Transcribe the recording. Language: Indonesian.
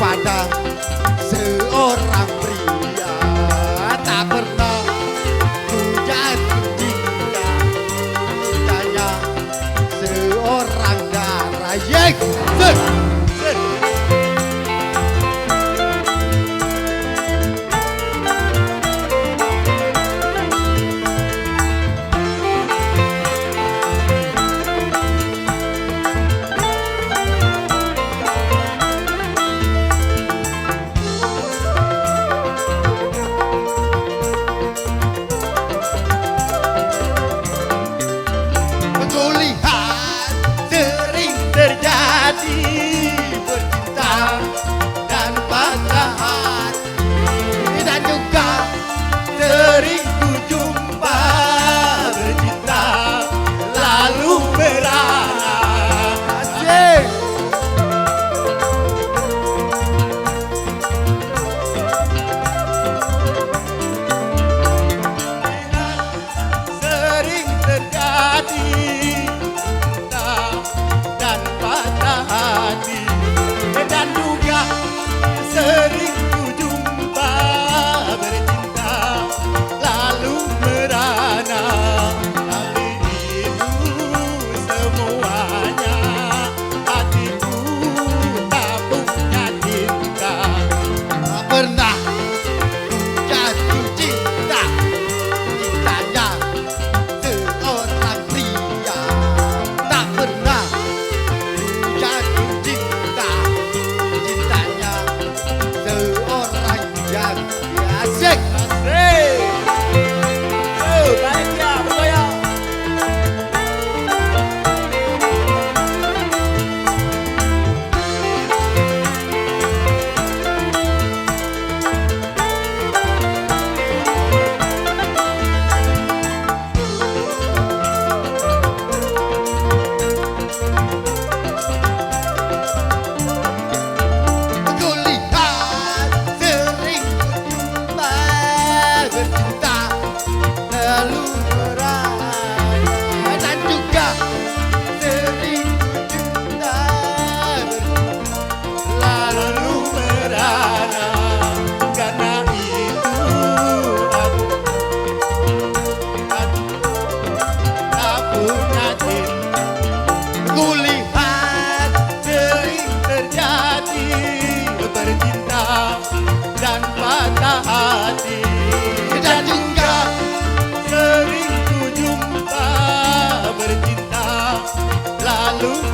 pada seorang pria. Tak pernah ku jatuh cinta, cintanya seorang darah. Yes, bercinta dan patah hati, dan juga sering ku jumpa bercinta lalu merana. Asik. Sering terjadi dan patah hati, dan juga sering ku jumpa bercinta lalu merana. Tapi itu semuanya hatiku tak punya cinta. Tak pernah jatuh cinta, cintanya seorang pria. Tak pernah jatuh cinta, cintanya seorang yang asik. Asik. Balik ya, bergoyang. Dan patah hati, dan juga sering ku jumpa bercinta lalu